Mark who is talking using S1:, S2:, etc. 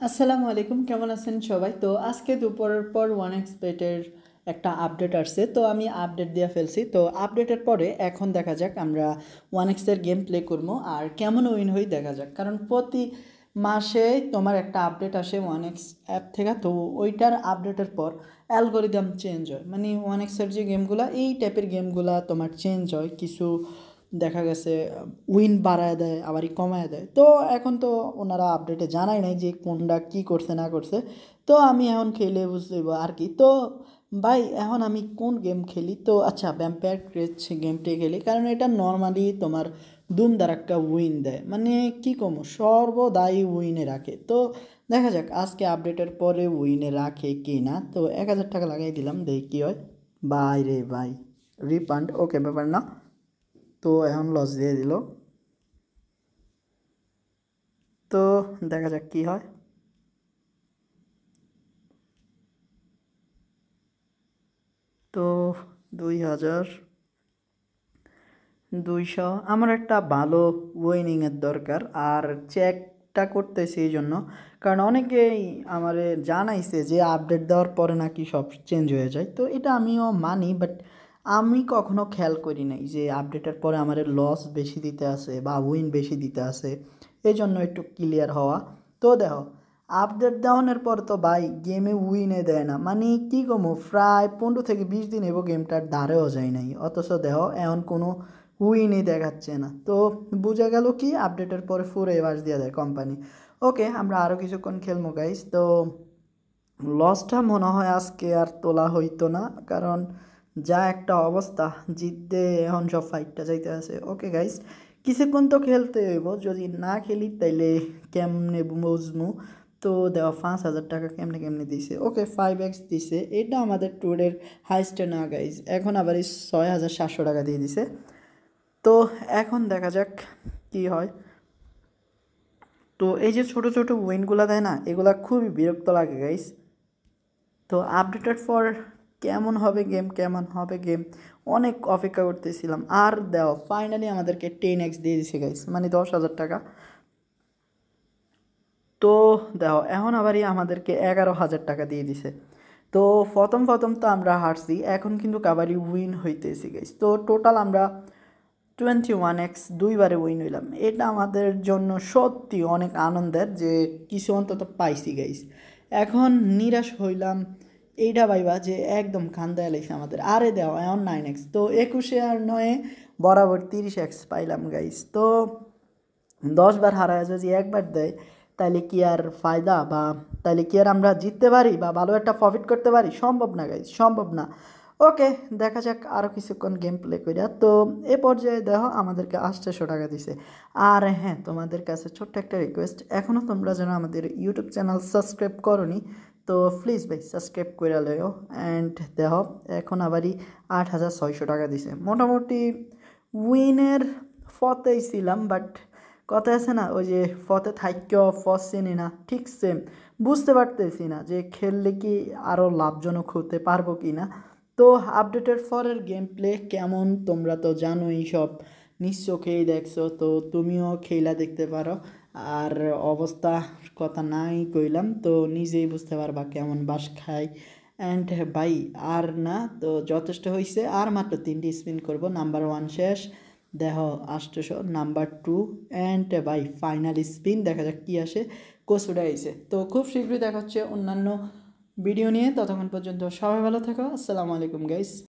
S1: আসসালামু আলাইকুম, কেমন আছেন সবাই? তো আজকে দুপুরের পর ওয়ান এক্স বেটের একটা আপডেট আসছে, তো আমি আপডেট দিয়ে ফেলছি। তো আপডেটের পরে এখন দেখা যাক আমরা ওয়ান এক্সের গেম প্লে করবো আর কেমন উইন হই দেখা যাক, কারণ প্রতি মাসে তোমার একটা আপডেট আসে ওয়ান এক্স অ্যাপ থেকে। তো ওইটার আপডেটের পর অ্যালগোরিদম চেঞ্জ হয়, মানে ওয়ান এক্সের যে গেমগুলো এই টাইপের গেমগুলো তোমার চেঞ্জ হয়, কিছু দেখা গেছে উইন বাড়ায় দেয় আবারই কমায় দেয়। তো এখন তো ওনারা আপডেটে জানাই নাই যে কোনটা কী করছে না করছে। তো আমি এখন খেলে বুঝতে আর কি। তো ভাই এখন আমি কোন গেম খেলি? তো আচ্ছা, ভ্যাম্পায়ার ক্রেজ গেমটি খেলি, কারণ এটা নর্মালি তোমার দুম দারাক্কা উইন দেয়, মানে কী কমো সর্বদাই উইনে রাখে। তো দেখা যাক আজকে আপডেটের পরে উইনে রাখে কি না। তো 1000 টাকা লাগাই দিলাম, দেখি কী হয়। বাই রে ভাই, রিফান্ড ওকে, ব্যাপার না। তো এখন লস দিয়ে দিল। তো দেখা যাক কি হয়। তো 2200 আমার একটা ভালো উইনিংয়ের দরকার, আর চেকটা করতেছি এই জন্য কারণ অনেকেই আমারে জানাইছে যে আপডেট দেওয়ার পরে নাকি সব চেঞ্জ হয়ে যায়। তো এটা আমিও মানি, বাট আমি কখনো খেয়াল করি নাই যে আপডেটের পরে আমার লস বেশি দিতে আসে বা উইন বেশি দিতে আসে, এই জন্য একটু ক্লিয়ার হওয়া। তো দেখো, আপডেট দেওয়ানোর পর তো ভাই গেমে উইনে দেয় না, মানে কী কমো প্রায় 15 থেকে 20 দিন এবং গেমটার ধারেও যায় নাই, অথচ দেখো এমন কোনো উইনই দেখাচ্ছে না। তো বোঝা গেল কি আপডেটের পরে ফুরে বাস দিয়ে দেয় কোম্পানি। ওকে, আমরা আরও কিছুক্ষণ খেলবো গাইস। তো লসটা মনে হয় আজকে আর তোলা হইতো না, কারণ যা একটা অবস্থা, জিততে এখন সব ফাইটটা যাইতে আছে। ওকে গাইস, কিছুক্ষণ তো খেলতে হইব, যদি না খেলি তাইলে কেমনে বুঝমু। তো দেওয়া 5000 টাকা কেমনে কেমনে দিছে। ওকে, 5x দিছে, এটা আমাদের ট্যুরের হাইস্টে না গাইজ। এখন আবার এই 6700 টাকা দিয়ে দিছে। তো এখন দেখা যাক কি হয়। তো এই যে ছোট ছোট উইনগুলো দেয় না, এগুলা খুবই বিরক্ত লাগে গাইস। তো আপডেটেড ফর কেমন হবে গেম, কেমন হবে গেম, অনেক অপেক্ষা করতেছিলাম। আর দেও ফাইনালি আমাদেরকে 10x দিয়ে দিছে গাইস, মানে 10,000 টাকা। তো দেখো এখন আবারই আমাদেরকে 11,000 টাকা দিয়ে দিছে। তো প্রথম প্রথম তো আমরা হারছি, এখন কিন্তু কাবাডি উইন হইতেছি গাইস। তো টোটাল আমরা 21x দুইবারে উইন হইলাম, এটা আমাদের জন্য সত্যি অনেক আনন্দের যে কিছু অন্তত পাইছি গাইস। এখন নিরাশ হইলাম এইটা ভাইবা যে একদম খান্দায় লাগছে আমাদের, আরে দেওয়া এখন 9x। তো 21 আর 9 বরাবর 30x পাইলাম গাইস। তো 10 বার হারায় যদি একবার দেয়, তাহলে কি আর ফায়দা, বা তাহলে কি আর আমরা জিততে পারি বা ভালো একটা প্রফিট করতে পারি? সম্ভব না গাইজ, সম্ভব না। ওকে, দেখা যাক আরও কিছুক্ষণ গেম প্লে করিয়া। তো এ পর্যায়ে দেখো আমাদেরকে 800 টাকা দিছে। আর হ্যাঁ, তোমাদের কাছে ছোট্ট একটা রিকোয়েস্ট, এখনও তোমরা যেন আমাদের ইউটিউব চ্যানেল সাবস্ক্রাইব করোনি, তো প্লিজ ভাই সাবস্ক্রাইব করে লও। অ্যান্ড দেখো এখন আবারই 8600 টাকা দিছে। মোটামুটি উইনের ফতেই ছিলাম, বাট কথা আছে না, ওই যে ফতে থাইকেও ফস চিনি না, ঠিক সেম। বুঝতে পারতেছি না যে খেললে কি আরও লাভজনক হতে পারবো কি না। তো আপডেটের পরের গেম প্লে কেমন তোমরা তো জানোই সব, নিশ্চয়ই দেখছো, তো তুমিও খেলা দেখতে পারো। আর অবস্থা কথা নাই কইলাম, তো নিজেই বুঝতে পারবা কেমন বাস খাই। অ্যান্ড ভাই আর না, তো যথেষ্ট হয়েছে, আর মাত্র 3টি স্পিন করব, নাম্বার 1 শেষ। দেখো 800, number 2, and by final spin, দেখা যাক কী আসে। কসুটা আইছে। তো খুব শীঘ্রই দেখা হচ্ছে অন্যান্য ভিডিও নিয়ে, ততক্ষণ পর্যন্ত সবাই ভালো থাকো। আসসালামু আলাইকুম গাইস।